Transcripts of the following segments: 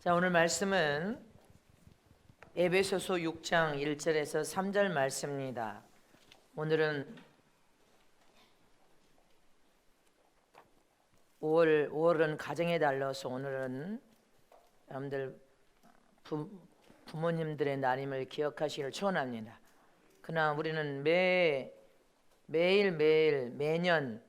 자, 오늘 말씀은 에베소서 6장 1절에서 3절 말씀입니다. 오늘은 5월은 가정의 달로서 오늘은 여러분들 부모님들의 날임을 기억하시기를 축원합니다. 그러나 우리는 매년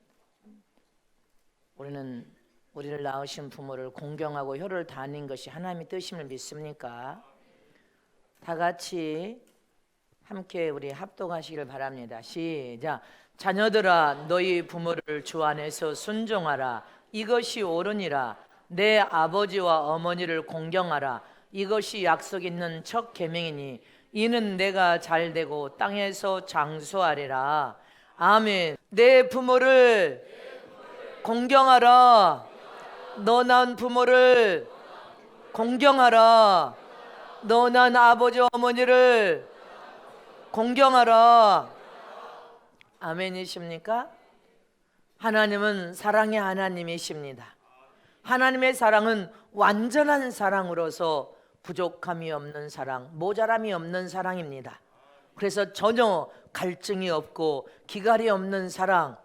우리를 낳으신 부모를 공경하고 혀를 다닌 것이 하나님의 뜻임을 믿습니까? 다 같이 함께 우리 합독하시기를 바랍니다. 시작. 자녀들아 너희 부모를 주 안에서 순종하라. 이것이 옳으니라. 내 아버지와 어머니를 공경하라. 이것이 약속 있는 첫 계명이니 이는 내가 잘되고 땅에서 장수하리라. 아멘. 내 부모를 공경하라. 너 낳은 부모를 공경하라. 너 낳은 아버지 어머니를 공경하라. 아멘이십니까? 하나님은 사랑의 하나님이십니다. 하나님의 사랑은 완전한 사랑으로서 부족함이 없는 사랑, 모자람이 없는 사랑입니다. 그래서 전혀 갈증이 없고 기갈이 없는 사랑,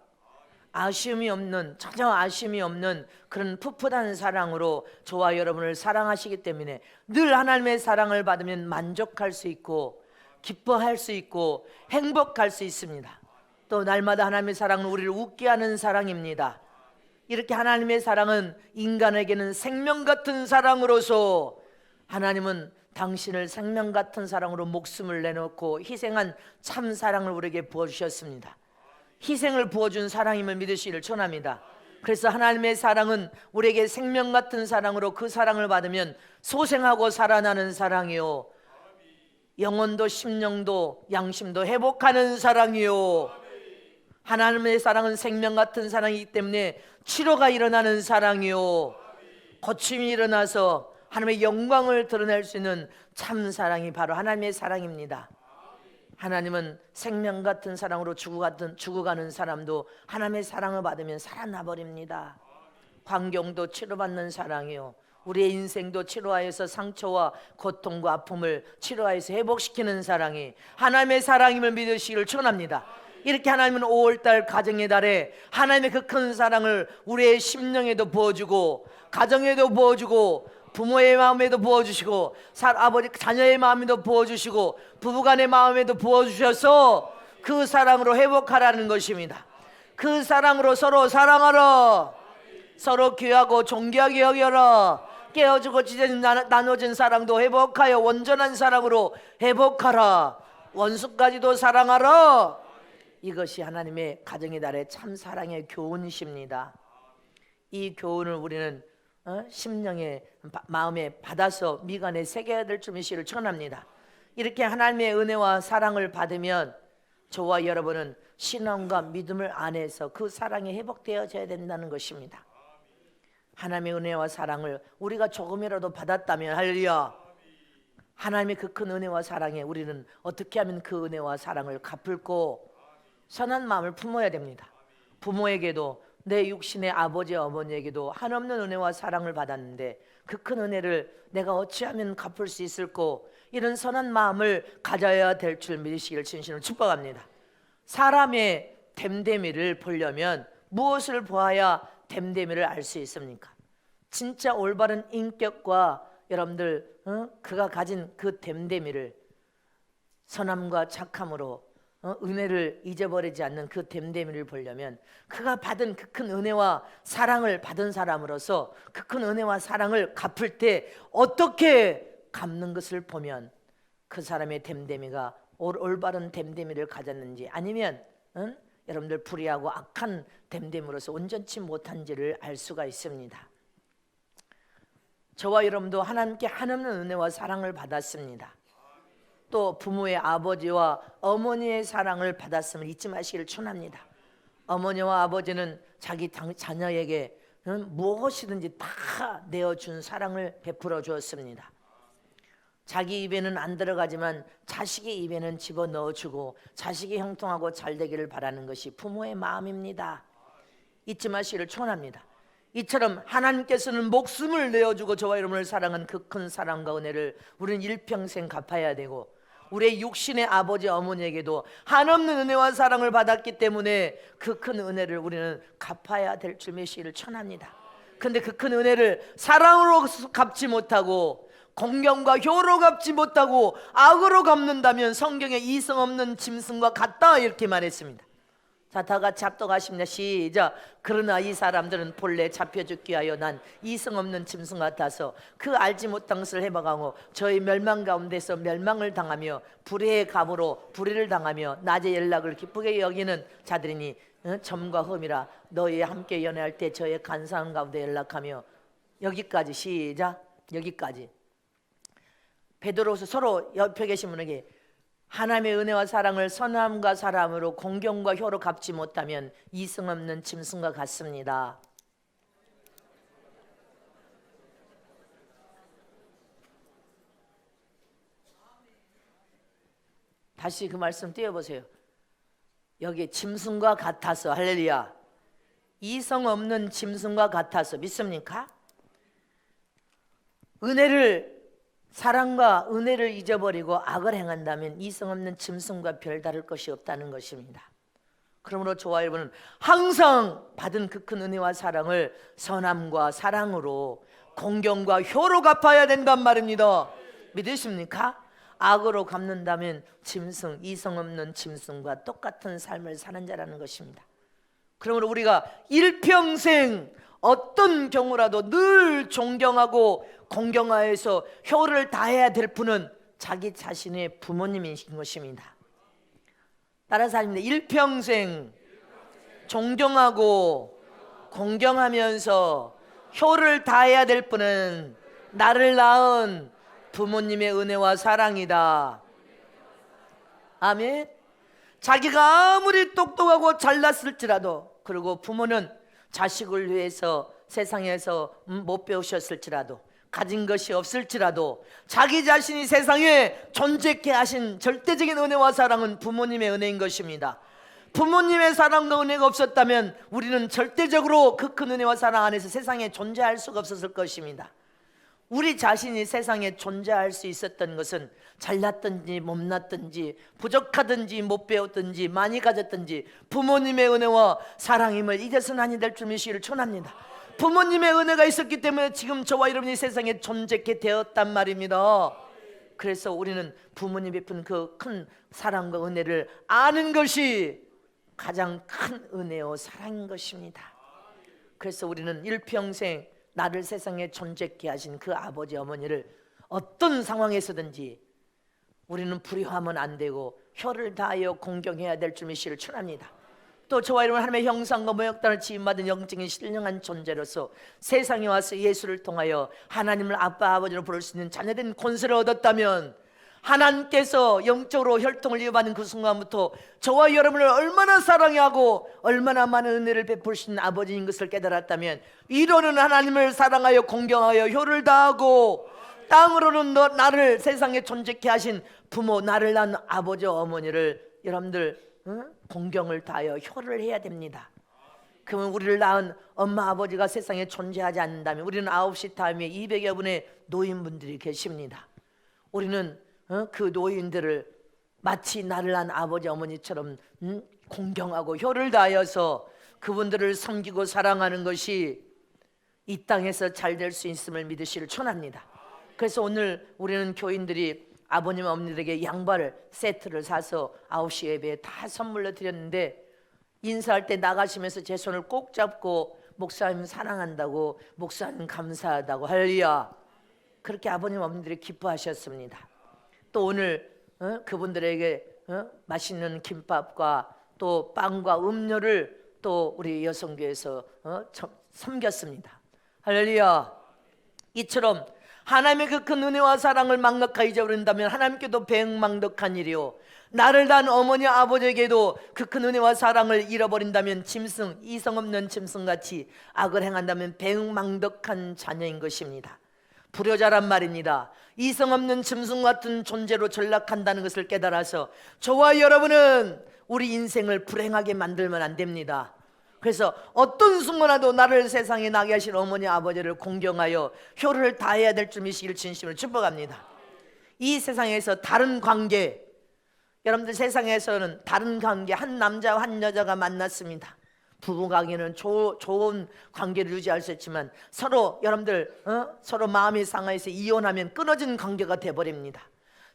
전혀 아쉬움이 없는 그런 풋풋한 사랑으로 저와 여러분을 사랑하시기 때문에 늘 하나님의 사랑을 받으면 만족할 수 있고 기뻐할 수 있고 행복할 수 있습니다. 또 날마다 하나님의 사랑은 우리를 웃게 하는 사랑입니다. 이렇게 하나님의 사랑은 인간에게는 생명 같은 사랑으로서 하나님은 당신을 생명 같은 사랑으로 목숨을 내놓고 희생한 참 사랑을 우리에게 부어주셨습니다. 희생을 부어준 사랑임을 믿으시기를 축원합니다. 그래서 하나님의 사랑은 우리에게 생명 같은 사랑으로 그 사랑을 받으면 소생하고 살아나는 사랑이요, 영혼도 심령도 양심도 회복하는 사랑이요, 하나님의 사랑은 생명 같은 사랑이기 때문에 치료가 일어나는 사랑이요, 고침이 일어나서 하나님의 영광을 드러낼 수 있는 참 사랑이 바로 하나님의 사랑입니다. 하나님은 생명 같은 사랑으로 죽어가는 사람도 하나님의 사랑을 받으면 살아나 버립니다. 광경도 치료받는 사랑이요, 우리의 인생도 치료하여서 상처와 고통과 아픔을 치료하여서 회복시키는 사랑이 하나님의 사랑임을 믿으시기를 축원합니다. 이렇게 하나님은 5월달 가정의 달에 하나님의 그 큰 사랑을 우리의 심령에도 부어주고 가정에도 부어주고 부모의 마음에도 부어주시고 아버지 자녀의 마음에도 부어주시고 부부간의 마음에도 부어주셔서 그 사랑으로 회복하라는 것입니다. 그 사랑으로 서로 사랑하라. 서로 귀하고 존귀하게 여겨라. 깨어지고 나눠진 사랑도 회복하여 온전한 사랑으로 회복하라. 원수까지도 사랑하라. 이것이 하나님의 가정의 달의 참 사랑의 교훈이십니다. 이 교훈을 우리는 심령에 마음에 받아서 미간에 새겨야 될 줄 믿으시기를 축원합니다. 이렇게 하나님의 은혜와 사랑을 받으면 저와 여러분은 신앙과 믿음을 안에서 그 사랑이 회복되어져야 된다는 것입니다. 하나님의 은혜와 사랑을 우리가 조금이라도 받았다면 할렐루야, 하나님의 그 큰 은혜와 사랑에 우리는 어떻게 하면 그 은혜와 사랑을 갚을고 선한 마음을 품어야 됩니다. 부모에게도 내 육신의 아버지 어머니에게도 한없는 은혜와 사랑을 받았는데 그 큰 은혜를 내가 어찌하면 갚을 수 있을꼬, 이런 선한 마음을 가져야 될 줄 믿으시기를 진심으로 축복합니다. 사람의 됨됨이를 보려면 무엇을 보아야 됨됨이를 알 수 있습니까? 진짜 올바른 인격과 여러분들 그가 가진 그 됨됨이를 선함과 착함으로 은혜를 잊어버리지 않는 그 됨됨이를 보려면 그가 받은 그 큰 은혜와 사랑을 받은 사람으로서 그 큰 은혜와 사랑을 갚을 때 어떻게 갚는 것을 보면 그 사람의 됨됨이가 올바른 됨됨이를 가졌는지 아니면 여러분들 불의하고 악한 됨됨으로서 온전치 못한지를 알 수가 있습니다. 저와 여러분도 하나님께 한없는 은혜와 사랑을 받았습니다. 또 부모의 아버지와 어머니의 사랑을 받았음을 잊지 마시기를 축원합니다. 어머니와 아버지는 자기 자녀에게 무엇이든지 다 내어준 사랑을 베풀어 주었습니다. 자기 입에는 안 들어가지만 자식의 입에는 집어넣어주고 자식이 형통하고 잘 되기를 바라는 것이 부모의 마음입니다. 잊지 마시기를 축원합니다. 이처럼 하나님께서는 목숨을 내어주고 저와 여러분을 사랑한 그 큰 사랑과 은혜를 우리는 일평생 갚아야 되고, 우리의 육신의 아버지 어머니에게도 한없는 은혜와 사랑을 받았기 때문에 그 큰 은혜를 우리는 갚아야 될 줄 메시기를 천합니다. 근데 그 큰 은혜를 사랑으로 갚지 못하고 공경과 효로 갚지 못하고 악으로 갚는다면 성경에 이성 없는 짐승과 같다 이렇게 말했습니다. 자, 다 같이 합독하십니다. 시작. 그러나 이 사람들은 본래 잡혀 죽기 위하여 난 이성 없는 짐승 같아서 그 알지 못한 것을 해먹하고 저희 멸망 가운데서 멸망을 당하며 불의의 갑으로 불의를 당하며 낮의 연락을 기쁘게 여기는 자들이니 점과 흠이라 너희 함께 연애할 때 저의 간사한 가운데 연락하며. 여기까지. 시작. 여기까지. 베드로서 서로 옆에 계신 분에게 하나님의 은혜와 사랑을 선함과 사람으로 공경과 효로 갚지 못하면 이성 없는 짐승과 같습니다. 다시 그 말씀 띄워보세요. 여기 짐승과 같아서, 할렐루야, 이성 없는 짐승과 같아서 믿습니까? 사랑과 은혜를 잊어버리고 악을 행한다면 이성 없는 짐승과 별다를 것이 없다는 것입니다. 그러므로 저와 여러분은 항상 받은 그 큰 은혜와 사랑을 선함과 사랑으로 공경과 효로 갚아야 된단 말입니다. 믿으십니까? 악으로 갚는다면 짐승, 이성 없는 짐승과 똑같은 삶을 사는 자라는 것입니다. 그러므로 우리가 일평생 어떤 경우라도 늘 존경하고 공경하여서 효를 다해야 될 분은 자기 자신의 부모님이신 것입니다. 따라서 하십니다. 일평생 존경하고 공경하면서 효를 다해야 될 분은 나를 낳은 부모님의 은혜와 사랑이다. 아멘. 자기가 아무리 똑똑하고 잘났을지라도, 그리고 부모는 자식을 위해서 세상에서 못 배우셨을지라도, 가진 것이 없을지라도 자기 자신이 세상에 존재케 하신 절대적인 은혜와 사랑은 부모님의 은혜인 것입니다. 부모님의 사랑과 은혜가 없었다면 우리는 절대적으로 그 큰 은혜와 사랑 안에서 세상에 존재할 수가 없었을 것입니다. 우리 자신이 세상에 존재할 수 있었던 것은 잘났든지 못났든지 부족하든지 못 배웠든지 많이 가졌든지 부모님의 은혜와 사랑임을 잊어서는 아니 될 줄 믿으시기를 축원합니다. 부모님의 은혜가 있었기 때문에 지금 저와 여러분이 세상에 존재케 되었단 말입니다. 그래서 우리는 부모님 베푼 그 큰 사랑과 은혜를 아는 것이 가장 큰 은혜요 사랑인 것입니다. 그래서 우리는 일평생 나를 세상에 존재케 하신 그 아버지 어머니를 어떤 상황에서든지 우리는 불효하면 안 되고 효를 다하여 공경해야 될 줄 믿으시기를 축원합니다. 또 저와 여러분 하나님의 형상과 모형단을 지음받은 영적인 신령한 존재로서 세상에 와서 예수를 통하여 하나님을 아빠 아버지로 부를 수 있는 자녀된 권세를 얻었다면 하나님께서 영적으로 혈통을 이어받는 그 순간부터 저와 여러분을 얼마나 사랑하고 얼마나 많은 은혜를 베푸신 아버지인 것을 깨달았다면 위로는 하나님을 사랑하여 공경하여 효를 다하고 땅으로는 나를 세상에 존재케 하신 부모, 나를 낳은 아버지 어머니를 여러분들 공경을 다하여 효를 해야 됩니다. 그러면 우리를 낳은 엄마 아버지가 세상에 존재하지 않는다면 우리는 9시 타임에 200여 분의 노인분들이 계십니다. 우리는 그 노인들을 마치 나를 낳은 아버지 어머니처럼 공경하고 효를 다하여서 그분들을 섬기고 사랑하는 것이 이 땅에서 잘 될 수 있음을 믿으시기를 축원합니다. 그래서 오늘 우리는 교인들이 아버님 어머니들에게 양발 세트를 사서 9시 예배에 다 선물로 드렸는데 인사할 때 나가시면서 제 손을 꼭 잡고 목사님 사랑한다고, 목사님 감사하다고, 할렐루야, 그렇게 아버님 어머니들이 기뻐하셨습니다. 또 오늘 그분들에게 맛있는 김밥과 또 빵과 음료를 또 우리 여성교회에서 섬겼습니다. 할렐루야. 이처럼 하나님의 그 큰 은혜와 사랑을 망각하여 잊어버린다면 하나님께도 배은망덕한 일이요, 나를 낳은 어머니 아버지에게도 그 큰 은혜와 사랑을 잃어버린다면 짐승, 이성 없는 짐승같이 악을 행한다면 배은망덕한 자녀인 것입니다. 불효자란 말입니다. 이성 없는 짐승 같은 존재로 전락한다는 것을 깨달아서 저와 여러분은 우리 인생을 불행하게 만들면 안 됩니다. 그래서 어떤 순간에도 나를 세상에 나게 하신 어머니 아버지를 공경하여 효를 다해야 될 줄 미시기를 진심으로 축복합니다. 이 세상에서 다른 관계, 여러분들 세상에서는 다른 관계, 한 남자와 한 여자가 만났습니다. 부부 관계는 좋은 관계를 유지할 수 있지만 서로 여러분들 서로 마음이 상해서 이혼하면 끊어진 관계가 돼버립니다.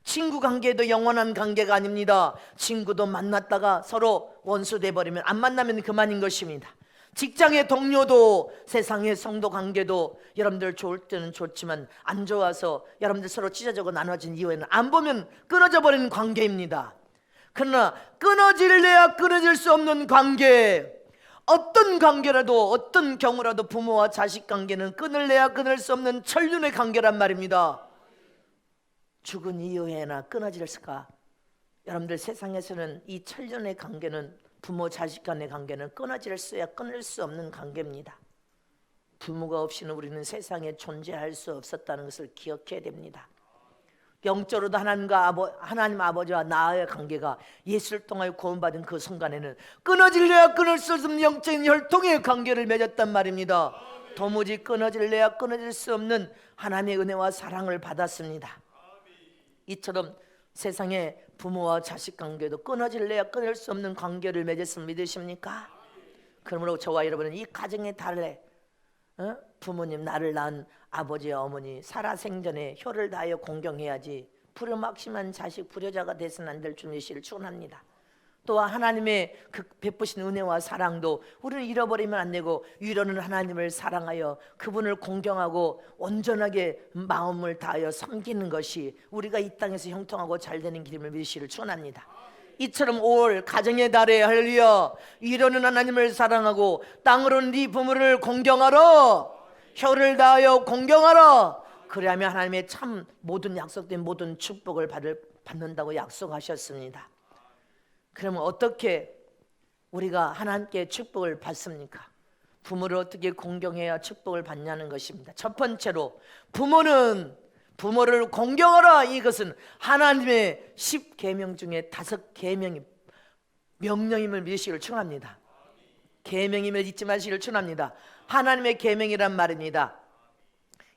친구 관계도 영원한 관계가 아닙니다. 친구도 만났다가 서로 원수 돼버리면, 안 만나면 그만인 것입니다. 직장의 동료도, 세상의 성도 관계도 여러분들 좋을 때는 좋지만 안 좋아서 여러분들 서로 찢어지고 나눠진 이후에는 안 보면 끊어져 버리는 관계입니다. 그러나 끊어질래야 끊어질 수 없는 관계, 어떤 관계라도, 어떤 경우라도 부모와 자식 관계는 끊을래야 끊을 수 없는 천륜의 관계란 말입니다. 죽은 이후에나 끊어질까? 여러분들 세상에서는 이 천륜의 관계는, 부모 자식 간의 관계는 끊어질 수야 끊을 수 없는 관계입니다. 부모가 없이는 우리는 세상에 존재할 수 없었다는 것을 기억해야 됩니다. 영적으로도 하나님 아버지와 나의 관계가 예수를 통하여 구원받은 그 순간에는 끊어질래야 끊을 수 없는 영적인 혈통의 관계를 맺었단 말입니다. 도무지 끊어질래야 끊어질 수 없는 하나님의 은혜와 사랑을 받았습니다. 이처럼 세상의 부모와 자식 관계도 끊어질래야 끊을 수 없는 관계를 맺었음을 믿으십니까? 그러므로 저와 여러분은 이 가정의 달래, 부모님, 나를 낳은 아버지와 어머니 살아생전에 효를 다하여 공경해야지 부르막심한 자식 불효자가 되서는 안 될 줄 믿으시기를 축원합니다. 또한 하나님의 그 베푸신 은혜와 사랑도 우리는 잃어버리면 안 되고, 위로는 하나님을 사랑하여 그분을 공경하고 온전하게 마음을 다하여 섬기는 것이 우리가 이 땅에서 형통하고 잘되는 길임을 믿으시기를 축원합니다. 이처럼 올 가정의 달에 할렐루야, 위로는 하나님을 사랑하고 땅으로는 네 부모를 공경하라, 효를 다하여 공경하라. 그래야면 하나님의 참 모든 약속된 모든 축복을 받는다고 약속하셨습니다. 그러면 어떻게 우리가 하나님께 축복을 받습니까? 부모를 어떻게 공경해야 축복을 받냐는 것입니다. 첫 번째로 부모를 공경하라. 이것은 하나님의 10계명 중에 5계명이 명령임을 믿으시기를 축원합니다. 계명임을 잊지 마시기를 축원합니다. 하나님의 계명이란 말입니다.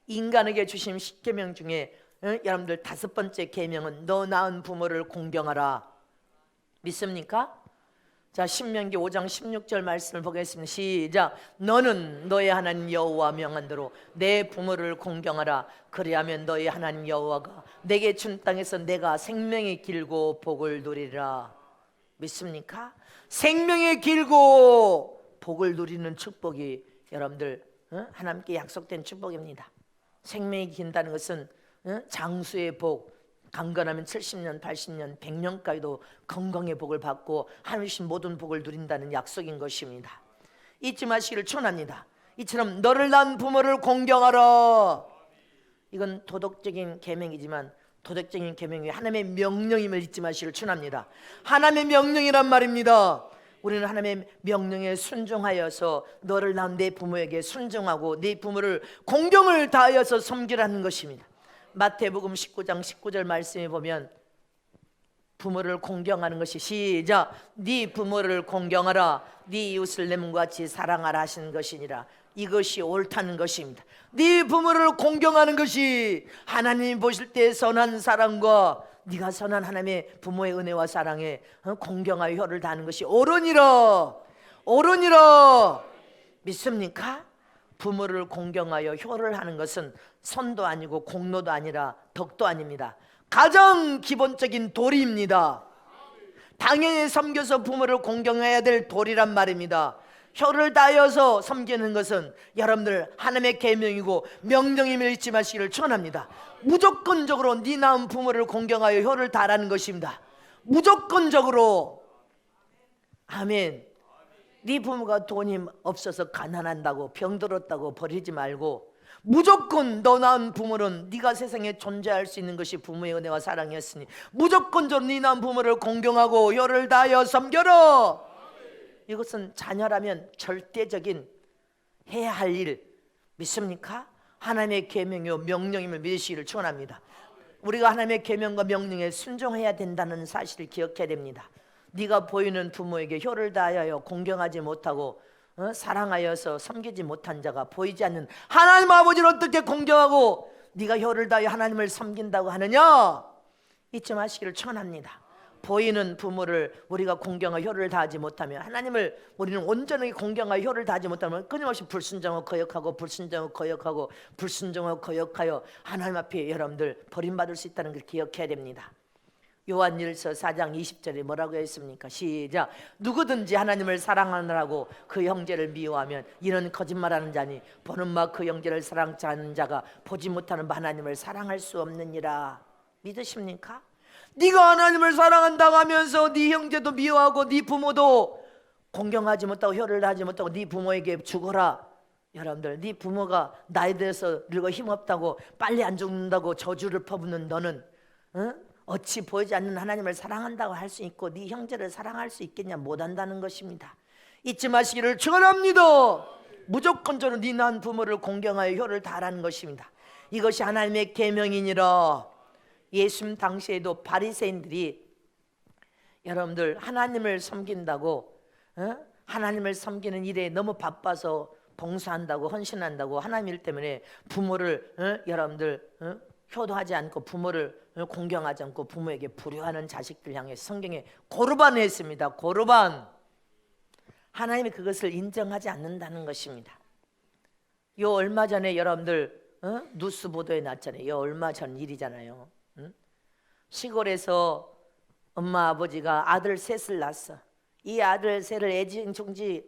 인간에게 주신 10계명 중에 여러분들 5번째 계명은 너 낳은 부모를 공경하라. 믿습니까? 자, 신명기 5장 16절 말씀을 보겠습니다. 시작. 너는 너의 하나님 여호와 명한 대로 내 부모를 공경하라. 그리하면 너의 하나님 여호와가 내게 준 땅에서 내가 생명이 길고 복을 누리라. 믿습니까? 생명이 길고 복을 누리는 축복이 여러분들 하나님께 약속된 축복입니다. 생명이 긴다는 것은 장수의 복, 강건하면 70년, 80년, 100년까지도 건강의 복을 받고 하나님 주신 모든 복을 누린다는 약속인 것입니다. 잊지 마시기를 축원합니다. 이처럼 너를 낳은 부모를 공경하라. 이건 도덕적인 계명이지만 도덕적인 계명이 하나님의 명령임을 잊지 마시기를 축원합니다. 하나님의 명령이란 말입니다. 우리는 하나님의 명령에 순종하여서 너를 낳은 내 부모에게 순종하고 내 부모를 공경을 다하여서 섬기라는 것입니다. 마태복음 19장 19절 말씀에 보면 부모를 공경하는 것이 시작. 네 부모를 공경하라. 네 이웃을 내 몸과 같이 사랑하라 하시는 것이니라. 이것이 옳다는 것입니다. 네 부모를 공경하는 것이 하나님이 보실 때 선한 사랑과 네가 선한 하나님의 부모의 은혜와 사랑에 공경하여 효를 다하는 것이 옳으니라. 옳으니라. 믿습니까? 부모를 공경하여 효를 하는 것은 선도 아니고 공로도 아니라 덕도 아닙니다. 가장 기본적인 도리입니다. 당연히 섬겨서 부모를 공경해야 될 도리란 말입니다. 효를 다하여서 섬기는 것은 여러분들 하나님의 계명이고 명령임을 잊지 마시기를 축원합니다. 무조건적으로 네 낳은 부모를 공경하여 효를 다하라는 것입니다. 무조건적으로. 아멘. 네 부모가 돈이 없어서 가난한다고 병들었다고 버리지 말고, 무조건 너 낳은 부모는 네가 세상에 존재할 수 있는 것이 부모의 은혜와 사랑이었으니 무조건적으로 네 낳은 부모를 공경하고 효를 다하여 섬겨라. 이것은 자녀라면 절대적인 해야 할 일. 믿습니까? 하나님의 계명이요 명령임을 믿으시기를 축원합니다. 우리가 하나님의 계명과 명령에 순종해야 된다는 사실을 기억해야 됩니다. 네가 보이는 부모에게 효를 다하여 공경하지 못하고 사랑하여서 섬기지 못한 자가 보이지 않는 하나님 아버지를 어떻게 공경하고 네가 혀를 다해 하나님을 섬긴다고 하느냐? 잊지 마시기를 축원합니다. 보이는 부모를 우리가 공경하여 혀를 다하지 못하면, 하나님을 우리는 온전하게 공경하여 혀를 다하지 못하면 끊임없이 불순종하고 거역하고 불순종하고 거역하고 불순종하고 거역하여 하나님 앞에 여러분들 버림받을 수 있다는 걸 기억해야 됩니다. 요한일서 4장 20절에 뭐라고 했습니까? 시작. 누구든지 하나님을 사랑하느라고 그 형제를 미워하면 이는 거짓말하는 자니 보는 바 그 형제를 사랑치 않는 자가 보지 못하는 바 하나님을 사랑할 수 없느니라. 믿으십니까? 네가 하나님을 사랑한다고 하면서 네 형제도 미워하고 네 부모도 공경하지 못하고 혀를 다하지 못하고 네 부모에게 죽어라. 여러분들, 네 부모가 나이 들어서 늙어 힘없다고 빨리 안 죽는다고 저주를 퍼붓는 너는 어찌 보이지 않는 하나님을 사랑한다고 할 수 있고 네 형제를 사랑할 수 있겠냐? 못한다는 것입니다. 잊지 마시기를 축원합니다. 무조건적으로 네 낳은 부모를 공경하여 혀를 다하라는 것입니다. 이것이 하나님의 계명이니라. 예수님 당시에도 바리새인들이 여러분들 하나님을 섬긴다고 하나님을 섬기는 일에 너무 바빠서 봉사한다고 헌신한다고 하나님 일 때문에 부모를 여러분들 효도하지 않고 부모를 공경하지 않고 부모에게 불효하는 자식들 향해 성경에 고르반을 했습니다. 고르반. 하나님이 그것을 인정하지 않는다는 것입니다. 요 얼마 전에 여러분들 뉴스 보도에 났잖아요. 요 얼마 전 일이잖아요. 시골에서 엄마 아버지가 아들 셋을 낳았어. 이 아들 셋을 애지중지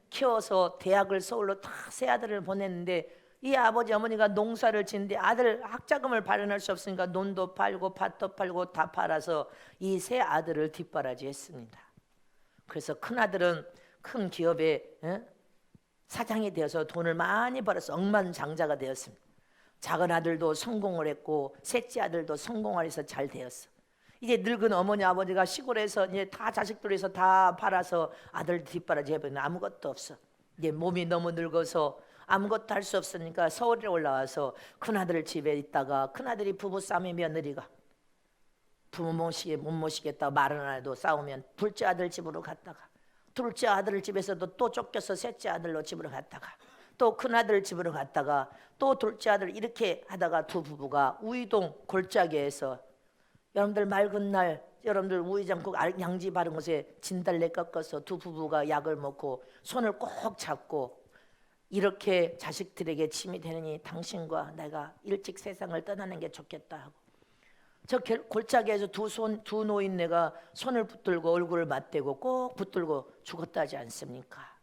키워서 대학을 서울로 다 세 아들을 보냈는데 이 아버지 어머니가 농사를 짓는데 아들 학자금을 마련할 수 없으니까 논도 팔고 밭도 팔고 다 팔아서 이 세 아들을 뒷바라지했습니다. 그래서 큰 아들은 큰 기업의 사장이 되어서 돈을 많이 벌어서 억만장자가 되었습니다. 작은 아들도 성공을 했고 셋째 아들도 성공을 해서 잘 되었어. 이제 늙은 어머니 아버지가 시골에서 이제 다 자식들 위해서 다 팔아서 아들 뒷바라지 해버리면 아무것도 없어. 이제 몸이 너무 늙어서 아무것도 할 수 없으니까 서울에 올라와서 큰아들 집에 있다가 큰아들이 부부싸움에 며느리가 부모 못 모시겠다고 말은 안 해도 싸우면 둘째 아들 집으로 갔다가 둘째 아들 집에서도 또 쫓겨서 셋째 아들로 집으로 갔다가 또 큰아들 집으로 갔다가 또 둘째 아들 이렇게 하다가 두 부부가 우이동 골짜기에서 여러분들 맑은 날 여러분들 우이장국 양지 바른 곳에 진달래 꺾어서 두 부부가 약을 먹고 손을 꼭 잡고 이렇게 자식들에게 침이 되느니 당신과 내가 일찍 세상을 떠나는 게 좋겠다 하고 저 골짜기에서 두 노인네가 손을 붙들고 얼굴을 맞대고 꼭 붙들고 죽었다 하지 않습니까?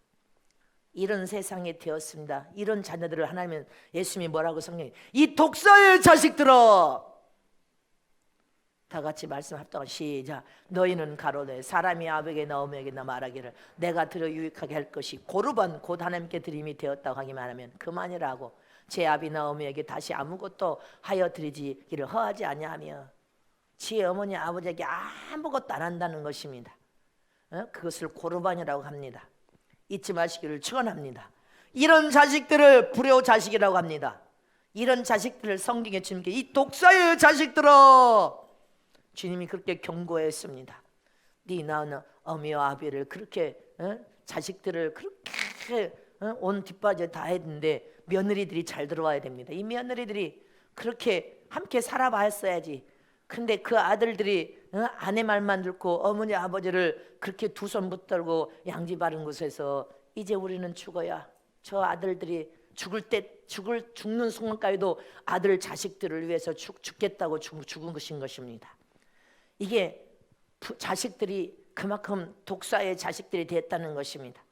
이런 세상이 되었습니다. 이런 자녀들을 하나님은 예수님이 뭐라고 성경에 이 독사의 자식들아 다 같이 말씀 합동하고 시작. 너희는 가로되 사람이 아버지나 어머니에게나 말하기를 내가 드려 유익하게 할 것이 고르반 곧 하나님께 드림이 되었다고 하기만 하면 그만이라고 제 아비나 어머니에게 다시 아무것도 하여 드리기를 허하지 아니하며 지 어머니 아버지에게 아무것도 안 한다는 것입니다. 그것을 고르반이라고 합니다. 잊지 마시기를 축원합니다. 이런 자식들을 불효 자식이라고 합니다. 이런 자식들을 성경에 주님께 이 독사의 자식들아 주님이 그렇게 경고했습니다. 네 낳은 어미와 아비를 그렇게 자식들을 그렇게 온 뒷바지 다 했는데 며느리들이 잘 들어와야 됩니다. 이 며느리들이 그렇게 함께 살아봤어야지. 근데 그 아들들이 아내 말만 듣고 어머니 아버지를 그렇게 두 손 붙들고 양지 바른 곳에서 이제 우리는 죽어야 저 아들들이 죽는 순간까지도 아들 자식들을 위해서 죽겠다고 죽은 것인 것입니다. 이게 자식들이 그만큼 독사의 자식들이 됐다는 것입니다.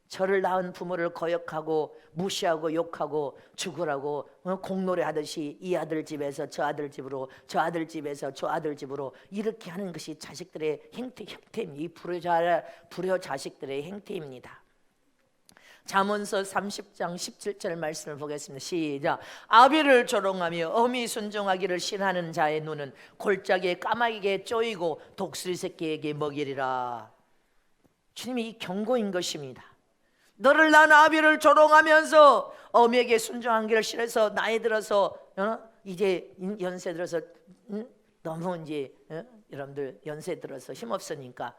저를 낳은 부모를 거역하고 무시하고 욕하고 죽으라고 공놀이 하듯이 이 아들 집에서 저 아들 집으로 저 아들 집에서 저 아들 집으로 이렇게 하는 것이 자식들의 행태입니다. 이 불효 자식들의 행태입니다. 잠언서 30장 17절 말씀을 보겠습니다. 시작. 아비를 조롱하며 어미 순종하기를 싫어하는 자의 눈은 골짜기에 까마귀에게 쪼이고 독수리 새끼에게 먹이리라. 주님이 이 경고인 것입니다. 너를 낳은 아비를 조롱하면서 어미에게 순종하기를 싫어서 나이 들어서 이제 연세 들어서 너무 이제 여러분들 연세 들어서 힘없으니까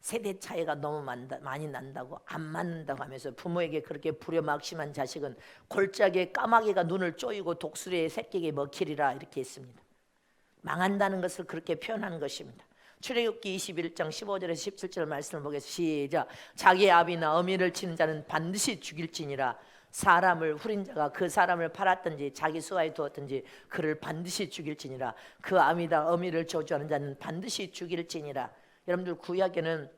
세대 차이가 너무 많이 난다고, 안 맞는다고 하면서 부모에게 그렇게 불효막심한 자식은 골짜기에 까마귀가 눈을 쪼이고 독수리의 새끼에게 먹히리라 이렇게 했습니다. 망한다는 것을 그렇게 표현하는 것입니다. 출애굽기 21장 15절에서 17절 말씀을 보겠습니다. 시작. 자기 아비나 어미를 치는 자는 반드시 죽일지니라. 사람을 후린 자가 그 사람을 팔았든지 자기 수하에 두었든지 그를 반드시 죽일지니라. 그 아비나 어미를 저주하는 자는 반드시 죽일지니라. 여러분들 구약에는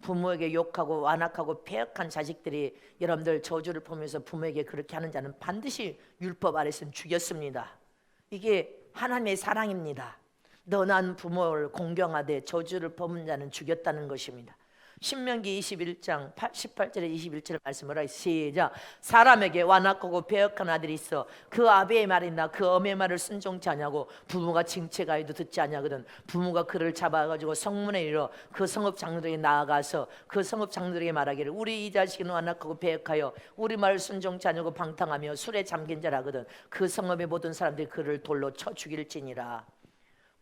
부모에게 욕하고 완악하고 폐역한 자식들이 여러분들 저주를 보면서 부모에게 그렇게 하는 자는 반드시 율법 아래서는 죽였습니다. 이게 하나님의 사랑입니다. 너 난 부모를 공경하되 저주를 범은 자는 죽였다는 것입니다. 신명기 21장 18절에 21절 말씀을 하시 시작. 사람에게 완악하고 배역한 아들이 있어 그 아비의 말이나 그 어미의 말을 순종치 아니하고 부모가 징책하여도 듣지 아니하거든 부모가 그를 잡아가지고 성문에 이르러 그 성읍 장로들에게 나아가서 그 성읍 장로들에게 말하기를 우리 이 자식은 완악하고 배역하여 우리 말을 순종치 아니하고 방탕하며 술에 잠긴 자라거든 그 성읍의 모든 사람들이 그를 돌로 쳐 죽일지니라.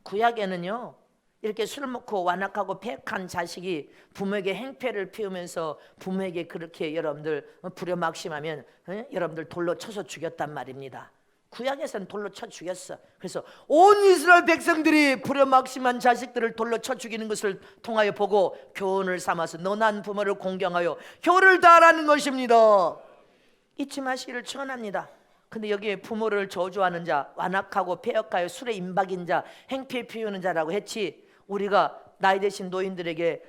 구약에는요 이렇게 술 먹고 완악하고 폐역한 자식이 부모에게 행패를 피우면서 부모에게 그렇게 여러분들 불효막심하면 여러분들 돌로 쳐서 죽였단 말입니다. 구약에서는 돌로 쳐 죽였어. 그래서 온 이스라엘 백성들이 불효막심한 자식들을 돌로 쳐 죽이는 것을 통하여 보고 교훈을 삼아서 너난 부모를 공경하여 효를 다하라는 것입니다. 잊지 마시기를 축원합니다. 근데 여기에 부모를 저주하는 자, 완악하고 폐역하여 술에 임박인 자, 행패 피우는 자라고 했지. 우리가 나이 드신 노인들에게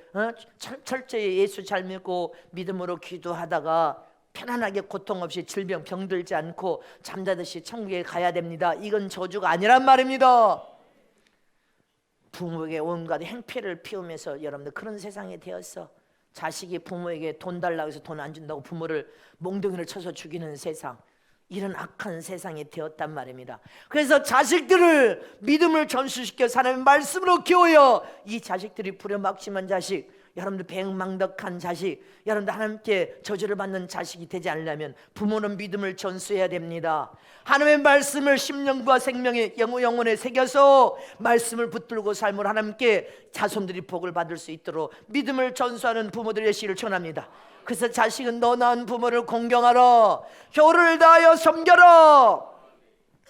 철저히 예수 잘 믿고 믿음으로 기도하다가 편안하게 고통 없이 질병 병들지 않고 잠자듯이 천국에 가야 됩니다. 이건 저주가 아니란 말입니다. 부모에게 온갖 행패를 피우면서 여러분들 그런 세상이 되었어. 자식이 부모에게 돈 달라고 해서 돈 안 준다고 부모를 몽둥이를 쳐서 죽이는 세상, 이런 악한 세상이 되었단 말입니다. 그래서 자식들을 믿음을 전수시켜 하나님의 말씀으로 키워요. 이 자식들이 불효막심한 자식, 여러분들 배은망덕한 자식, 여러분들 하나님께 저주를 받는 자식이 되지 않으려면 부모는 믿음을 전수해야 됩니다. 하나님의 말씀을 심령과 생명의 영혼에 새겨서 말씀을 붙들고 삶을 하나님께 자손들이 복을 받을 수 있도록 믿음을 전수하는 부모들의 시를 전합니다. 그래서 자식은 너 낳은 부모를 공경하라, 효를 다하여 섬겨라.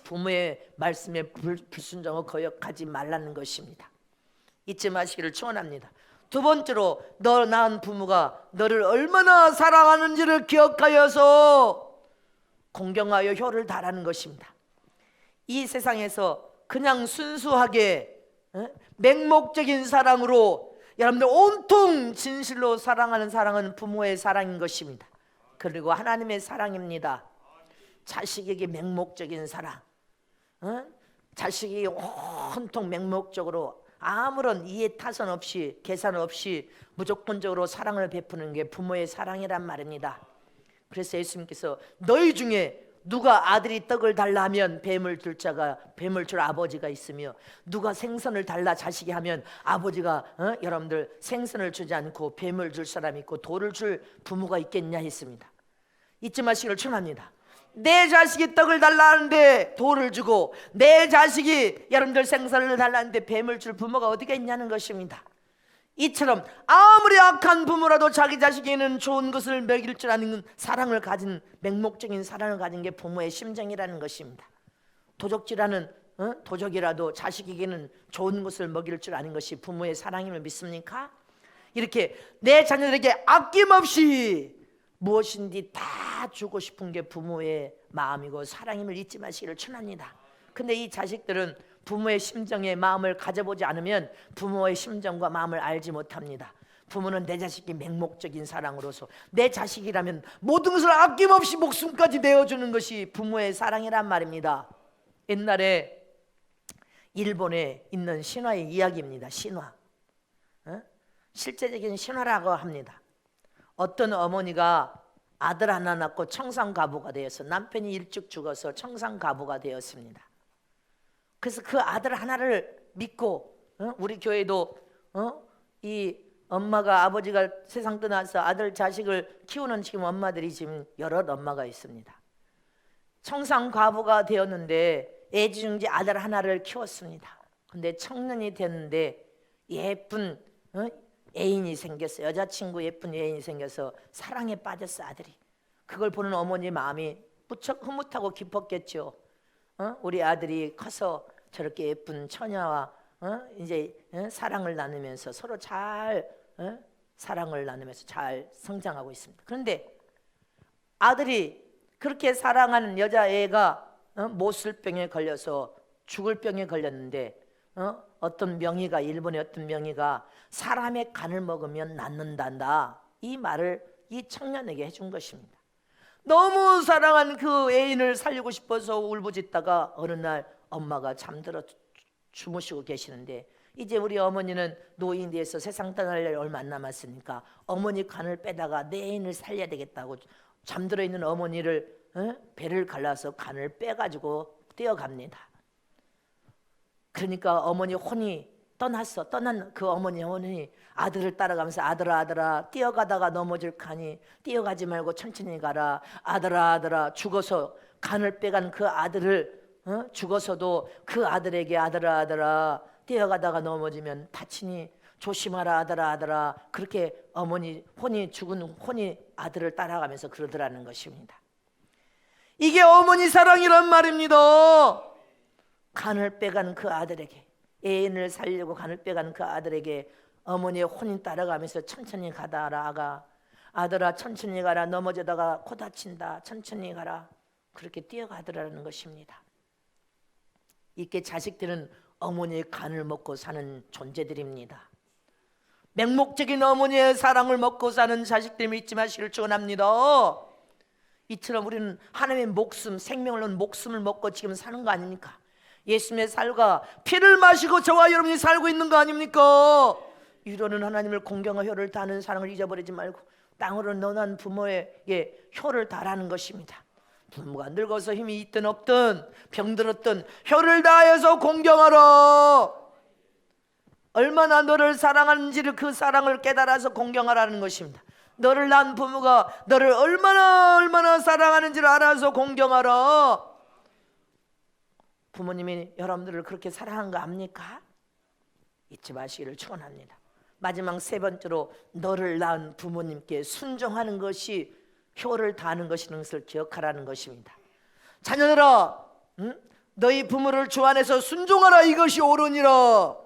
부모의 말씀에 불순종을 거역하지 말라는 것입니다. 잊지 마시기를 축원합니다. 두 번째로 너 낳은 부모가 너를 얼마나 사랑하는지를 기억하여서 공경하여 효를 다하라는 것입니다. 이 세상에서 그냥 순수하게 맹목적인 사랑으로 여러분들 온통 진실로 사랑하는 사랑은 부모의 사랑인 것입니다. 그리고 하나님의 사랑입니다. 자식에게 맹목적인 사랑, 자식이 온통 맹목적으로 아무런 이해 타선 없이 계산 없이 무조건적으로 사랑을 베푸는 게 부모의 사랑이란 말입니다. 그래서 예수님께서 너희 중에 누가 아들이 떡을 달라 하면 뱀을 줄 아버지가 있으며 누가 생선을 달라 자식이 하면 아버지가 여러분들 생선을 주지 않고 뱀을 줄 사람이 있고 돌을 줄 부모가 있겠냐 했습니다. 잊지 마시기를 축원합니다. 내 자식이 떡을 달라 하는데 돌을 주고 내 자식이 여러분들 생선을 달라 하는데 뱀을 줄 부모가 어디가 있냐는 것입니다. 이처럼 아무리 악한 부모라도 자기 자식에게는 좋은 것을 먹일 줄 아는 사랑을 가진, 맹목적인 사랑을 가진 게 부모의 심정이라는 것입니다. 도적이라도 자식에게는 좋은 것을 먹일 줄 아는 것이 부모의 사랑임을 믿습니까? 이렇게 내 자녀들에게 아낌없이 무엇인지 다 주고 싶은 게 부모의 마음이고 사랑임을 잊지 마시기를 축원합니다. 근데 이 자식들은 부모의 심정에 마음을 가져보지 않으면 부모의 심정과 마음을 알지 못합니다. 부모는 내 자식이 맹목적인 사랑으로서 내 자식이라면 모든 것을 아낌없이 목숨까지 내어주는 것이 부모의 사랑이란 말입니다. 옛날에 일본에 있는 신화의 이야기입니다. 신화, 실제적인 신화라고 합니다. 어떤 어머니가 아들 하나 낳고 청산가부가 되어서 남편이 일찍 죽어서 청산가부가 되었습니다. 그래서 그 아들 하나를 믿고 우리 교회도 이 엄마가 아버지가 세상 떠나서 아들 자식을 키우는 지금 엄마들이 지금 여러 엄마가 있습니다. 청산가부가 되었는데 애지중지 아들 하나를 키웠습니다. 근데 청년이 됐는데 예쁜 애인이 생겼어. 여자친구 예쁜 애인이 생겨서 사랑에 빠졌어 아들이. 그걸 보는 어머니 마음이 무척 흐뭇하고 기뻤겠죠. 우리 아들이 커서 저렇게 예쁜 처녀와 이제 사랑을 나누면서 서로 잘 사랑을 나누면서 잘 성장하고 있습니다. 그런데 아들이 그렇게 사랑하는 여자애가 모슬병에 걸려서 죽을 병에 걸렸는데 어떤 명의가 일본의 어떤 명의가 사람의 간을 먹으면 낫는단다 이 말을 이 청년에게 해준 것입니다. 너무 사랑한 그 애인을 살리고 싶어서 울부짖다가 어느 날 엄마가 잠들어 주무시고 계시는데 이제 우리 어머니는 노인이 돼서 세상 떠날 날이 얼마 안 남았으니까 어머니 간을 빼다가 내 애인을 살려야 되겠다고 잠들어 있는 어머니를 배를 갈라서 간을 빼가지고 뛰어갑니다. 그러니까 어머니 혼이 떠났어. 떠난 그 어머니 아들을 따라가면서 아들아 아들아 뛰어가다가 넘어질 가니 뛰어가지 말고 천천히 가라. 아들아 아들아 죽어서 간을 빼간 그 아들을 죽어서도 그 아들에게 아들아 아들아 뛰어가다가 넘어지면 다치니 조심하라 아들아 아들아 그렇게 어머니 죽은 혼이 아들을 따라가면서 그러더라는 것입니다. 이게 어머니 사랑이란 말입니다. 간을 빼간 그 아들에게 애인을 살려고 간을 빼간 그 아들에게 어머니의 혼이 따라가면서 천천히 가다라 아가 아들아 천천히 가라 넘어져다가 코 다친다 천천히 가라 그렇게 뛰어가더라는 것입니다. 이렇게 자식들은 어머니의 간을 먹고 사는 존재들입니다. 맹목적인 어머니의 사랑을 먹고 사는 자식들 믿지 마시기를 축원합니다. 이처럼 우리는 하나님의 목숨 생명을 놓은 목숨을 먹고 지금 사는 거 아닙니까? 예수님의 살과 피를 마시고 저와 여러분이 살고 있는 거 아닙니까? 이러는 하나님을 공경하고 효를 다하는 사랑을 잊어버리지 말고 땅으로 너난 부모에게 효를 다하라는 것입니다. 부모가 늙어서 힘이 있든 없든 병들었든 효를 다해서 공경하라. 얼마나 너를 사랑하는지를 그 사랑을 깨달아서 공경하라는 것입니다. 너를 낳은 부모가 너를 얼마나 사랑하는지를 알아서 공경하라. 부모님이 여러분들을 그렇게 사랑한 거 압니까? 잊지 마시기를 축원합니다. 마지막 세 번째로 너를 낳은 부모님께 순종하는 것이 효를 다하는 것이라는 것을 기억하라는 것입니다. 자녀들아 너희 부모를 주 안에서 순종하라 이것이 옳으니라.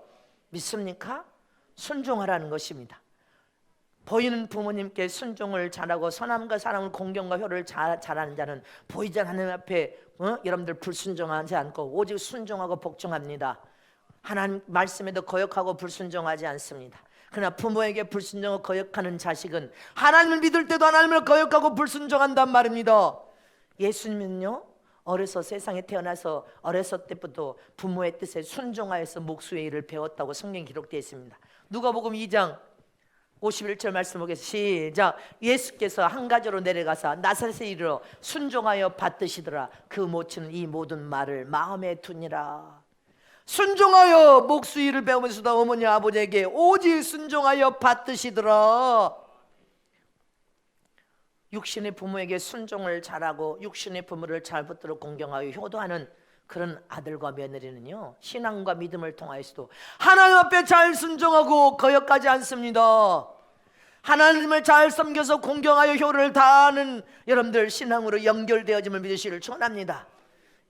믿습니까? 순종하라는 것입니다. 보이는 부모님께 순종을 잘하고 선함과 사랑을 공경과 효를 잘하는 자는 보이지 않는 하나님 앞에 여러분들 불순종하지 않고 오직 순종하고 복종합니다. 하나님 말씀에도 거역하고 불순종하지 않습니다. 그러나 부모에게 불순종하고 거역하는 자식은 하나님을 믿을 때도 하나님을 거역하고 불순종한단 말입니다. 예수님은요 어려서 세상에 태어나서 어렸을 때부터 부모의 뜻에 순종하여서 목수의 일을 배웠다고 성경에 기록되어 있습니다. 누가복음 2장 51절 말씀 보겠습니다. 시작. 예수께서 한 가지로 내려가사 나사렛에 이르러 순종하여 받드시더라. 그 모친은 이 모든 말을 마음에 두니라. 순종하여 목수 일을 배우면서도 어머니 아버지에게 오직 순종하여 받드시더라. 육신의 부모에게 순종을 잘하고 육신의 부모를 잘 붙들어 공경하여 효도하는 그런 아들과 며느리는요 신앙과 믿음을 통하여서도 하나님 앞에 잘 순종하고 거역하지 않습니다. 하나님을 잘 섬겨서 공경하여 효를 다하는 여러분들 신앙으로 연결되어짐을 믿으시기를 축원합니다.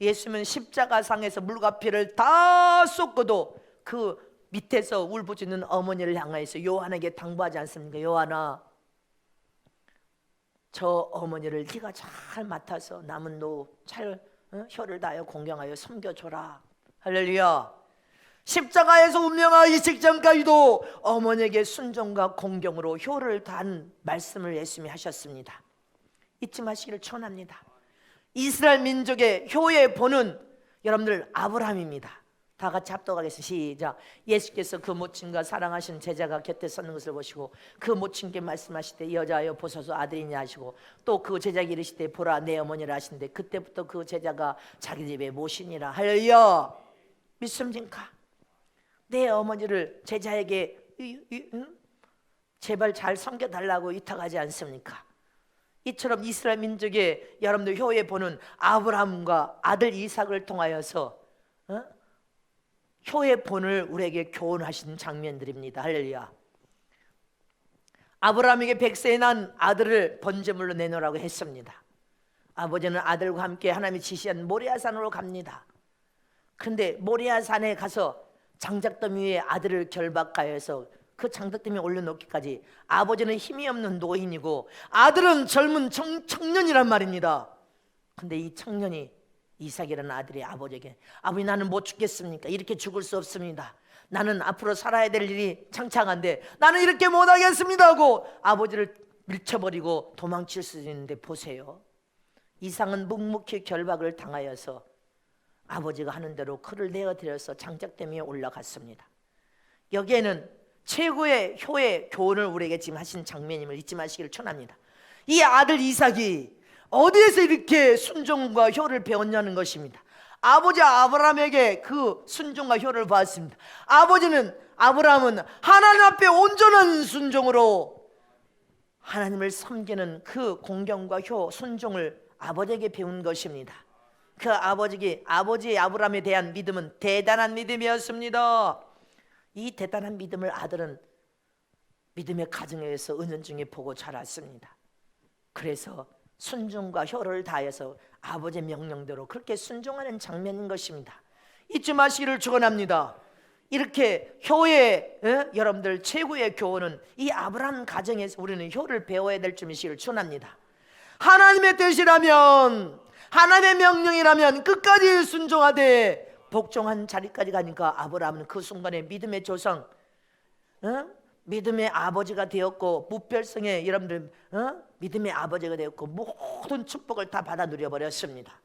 예수님은 십자가상에서 물과 피를 다 쏟고도 그 밑에서 울부짖는 어머니를 향하여서 요한에게 당부하지 않습니까? 요한아 저 어머니를 네가 잘 맡아서 남은 노 잘 효를 다하여 공경하여 섬겨줘라. 할렐루야. 십자가에서 운명하기 직전까지도 어머니에게 순종과 공경으로 효를 다한 말씀을 예수님이 하셨습니다. 잊지 마시기를 축원합니다. 이스라엘 민족의 효의 본은 여러분들 아브라함입니다. 다 같이 합독하겠습니다. 시작. 예수께서 그 모친과 사랑하신 제자가 곁에 서는 것을 보시고 그 모친께 말씀하시되 여자여 보소서 아들이냐 하시고 또 그 제자에게 이르시되 보라 내 어머니라 하시는데 그때부터 그 제자가 자기 집에 모시니라. 할렐루야. 믿습니까? 내 어머니를 제자에게 제발 잘 섬겨달라고 위탁하지 않습니까? 이처럼 이스라엘 민족의 여러분들 효의 본은 아브라함과 아들 이삭을 통하여서 효의 본을 우리에게 교훈하신 장면들입니다. 할렐루야. 아브라함에게 100세에 난 아들을 번제물로 내놓으라고 했습니다. 아버지는 아들과 함께 하나님이 지시한 모리아산으로 갑니다. 그런데 모리아산에 가서 장작더미 위에 아들을 결박하여서 그 장작더미에 올려놓기까지 아버지는 힘이 없는 노인이고 아들은 젊은 청년이란 말입니다. 근데 이 청년이 이삭이라는 아들이 아버지에게, 아버지 나는 못 죽겠습니까? 이렇게 죽을 수 없습니다. 나는 앞으로 살아야 될 일이 창창한데 나는 이렇게 못하겠습니다 하고 아버지를 밀쳐버리고 도망칠 수 있는데, 보세요. 이삭은 묵묵히 결박을 당하여서 아버지가 하는 대로 그를 내어드려서 장작더미에 올라갔습니다. 여기에는 최고의 효의 교훈을 우리에게 지금 하신 장면임을 잊지 마시기를 촉합니다. 이 아들 이삭이 어디에서 이렇게 순종과 효를 배웠냐는 것입니다. 아버지 아브라함에게 그 순종과 효를 보았습니다. 아브라함은 하나님 앞에 온전한 순종으로 하나님을 섬기는 그 공경과 효, 순종을 아버지에게 배운 것입니다. 그 아버지 아브라함에 대한 믿음은 대단한 믿음이었습니다. 이 대단한 믿음을 아들은 믿음의 가정에서 은연중에 보고 자랐습니다. 그래서 순종과 효를 다해서 아버지의 명령대로 그렇게 순종하는 장면인 것입니다. 잊지 마시기를 축원합니다. 이렇게 효의 여러분들 최고의 교훈은 이 아브라함 가정에서 우리는 효를 배워야 될 줄이시기를 축원합니다. 하나님의 뜻이라면, 하나님의 명령이라면 끝까지 순종하되 복종한 자리까지 가니까 아브라함은 그 순간에 믿음의 조상, 믿음의 아버지가 되었고, 무별성의 여러분들 믿음의 아버지가 되었고, 모든 축복을 다 받아 누려버렸습니다.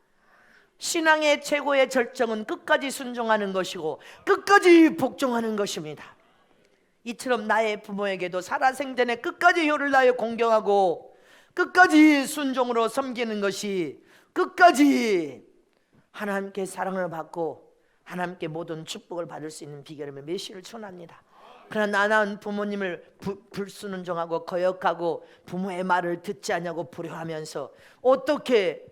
신앙의 최고의 절정은 끝까지 순종하는 것이고 끝까지 복종하는 것입니다. 이처럼 나의 부모에게도 살아생전에 끝까지 효를 다하여 공경하고 끝까지 순종으로 섬기는 것이 끝까지 하나님께 사랑을 받고 하나님께 모든 축복을 받을 수 있는 비결이며 메시를 축원합니다. 그러나 나는 부모님을 불순종하고 거역하고 부모의 말을 듣지 않냐고 불효하면서 어떻게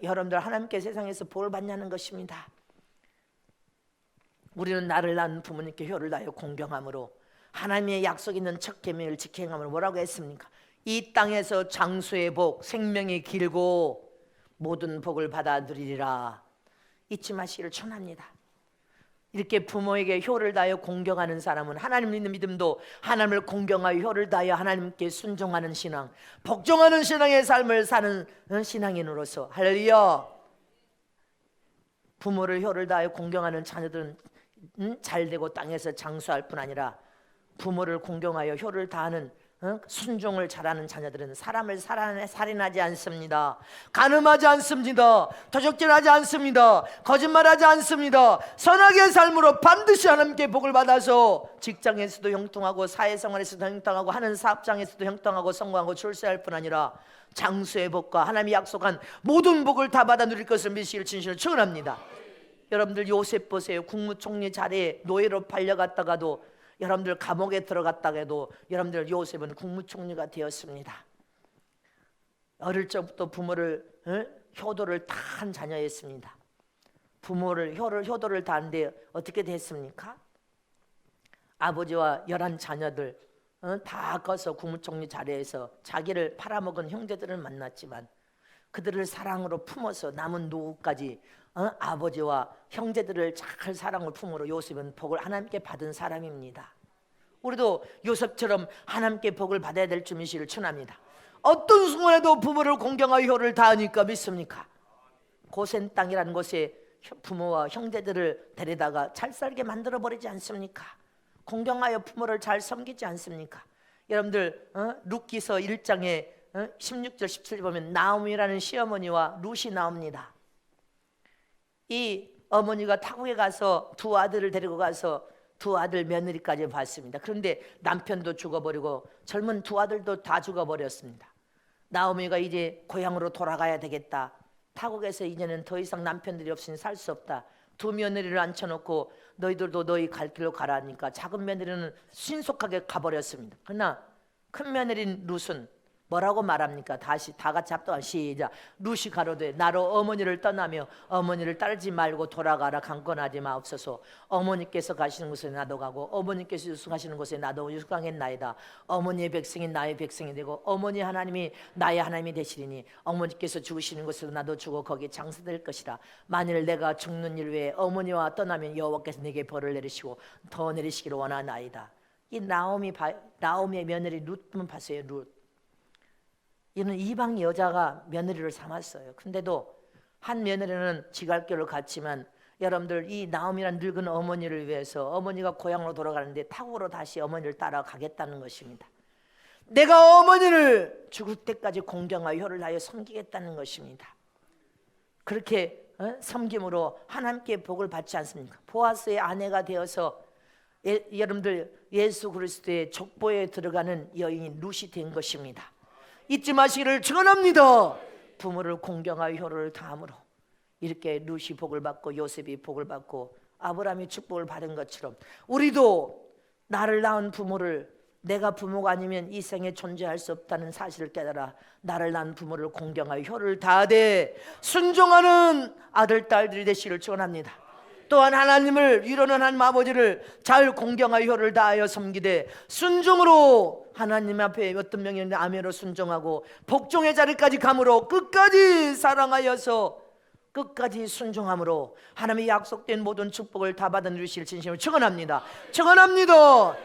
여러분들 하나님께 세상에서 복을 받냐는 것입니다. 우리는 나를 낳은 부모님께 효를 다하여 공경함으로 하나님의 약속 있는 첫 계명을 지켜행함으로 뭐라고 했습니까? 이 땅에서 장수의 복, 생명이 길고 모든 복을 받아 누리리라. 잊지 마시기를 축원합니다. 이렇게 부모에게 효를 다하여 공경하는 사람은 하나님 믿는 믿음도 하나님을 공경하여 효를 다하여 하나님께 순종하는 신앙, 복종하는 신앙의 삶을 사는 신앙인으로서, 할렐루야, 부모를 효를 다하여 공경하는 자녀들은 잘되고 땅에서 장수할 뿐 아니라 부모를 공경하여 효를 다하는 순종을 잘하는 자녀들은 사람을 살인하지 않습니다. 간음하지 않습니다. 도적질하지 않습니다. 거짓말하지 않습니다. 선하게 삶으로 반드시 하나님께 복을 받아서 직장에서도 형통하고 사회생활에서도 형통하고 하는 사업장에서도 형통하고 성공하고 출세할 뿐 아니라 장수의 복과 하나님이 약속한 모든 복을 다 받아 누릴 것을 믿으시길 진실로 축원합니다. 여러분들 요셉 보세요. 국무총리 자리에 노예로 팔려갔다가도, 여러분들 감옥에 들어갔다가 해도 여러분들 요셉은 국무총리가 되었습니다. 어릴 적부터 부모를 효도를 다 한 자녀였습니다. 부모를 효도를 다 한데 어떻게 됐습니까? 아버지와 11 자녀들 다 커서 국무총리 자리에서 자기를 팔아먹은 형제들을 만났지만 그들을 사랑으로 품어서 남은 노후까지 아버지와 형제들을 잘 사랑을 품으로 요셉은 복을 하나님께 받은 사람입니다. 우리도 요셉처럼 하나님께 복을 받아야 될 줄이시를 축원합니다. 어떤 순간에도 부모를 공경하여 효를 다하니까 믿습니까? 고센 땅이라는 곳에 부모와 형제들을 데려다가 잘 살게 만들어 버리지 않습니까? 공경하여 부모를 잘 섬기지 않습니까? 여러분들 룻기서 1장에 16절 17절 보면 나오미라는 시어머니와 룻이 나옵니다. 이 어머니가 타국에 가서 두 아들을 데리고 가서 두 아들 며느리까지 봤습니다. 그런데 남편도 죽어버리고 젊은 두 아들도 다 죽어버렸습니다. 나오미가 이제 고향으로 돌아가야 되겠다. 타국에서 이제는 더 이상 남편들이 없으니 살 수 없다. 두 며느리를 앉혀놓고 너희들도 너희 갈 길로 가라니까 작은 며느리는 신속하게 가버렸습니다. 그러나 큰 며느리인 룻은 뭐라고 말합니까? 다시 다 같이 합동한 시작. 룻이 가로되 나로 어머니를 떠나며 어머니를 따르지 말고 돌아가라. 강권하지 마옵소서. 어머니께서 가시는 곳에 나도 가고 어머니께서 유숙하시는 곳에 나도 유숙하겠나이다. 어머니의 백성이 나의 백성이 되고 어머니 하나님이 나의 하나님이 되시리니 어머니께서 죽으시는 곳에서 나도 죽어 거기에 장사될 것이라. 만일 내가 죽는 일 외에 어머니와 떠나면 여호와께서 내게 벌을 내리시고 더 내리시기를 원하나이다. 이 나오미의 며느리 룻만 봤어요. 룻. 이는 이방 여자가 며느리를 삼았어요. 근데도 한 며느리는 지갈길을 갔지만 여러분들 이 나오미란 늙은 어머니를 위해서 어머니가 고향으로 돌아가는데 탁으로 다시 어머니를 따라가겠다는 것입니다. 내가 어머니를 죽을 때까지 공경하여 혀를 다하여 섬기겠다는 것입니다. 그렇게 섬김으로 하나님께 복을 받지 않습니까? 보아스의 아내가 되어서 여러분들 예수 그리스도의 족보에 들어가는 여인이 룻이 된 것입니다. 잊지 마시기를 축원합니다. 부모를 공경하여 효를 다함으로 이렇게 룻이 복을 받고 요셉이 복을 받고 아브라함이 축복을 받은 것처럼 우리도 나를 낳은 부모를, 내가 부모가 아니면 이 생에 존재할 수 없다는 사실을 깨달아 나를 낳은 부모를 공경하여 효를 다하되 순종하는 아들 딸들이 되시기를 축원합니다. 또한 하나님을 위로는 하나님 아버지를 잘 공경하여 효를 다하여 섬기되 순종으로 하나님 앞에 어떤 명령인데 아멘으로 순종하고 복종의 자리까지 감으로 끝까지 사랑하여서 끝까지 순종함으로 하나님의 약속된 모든 축복을 다 받은 주실 진심을 축원합니다. 축원합니다.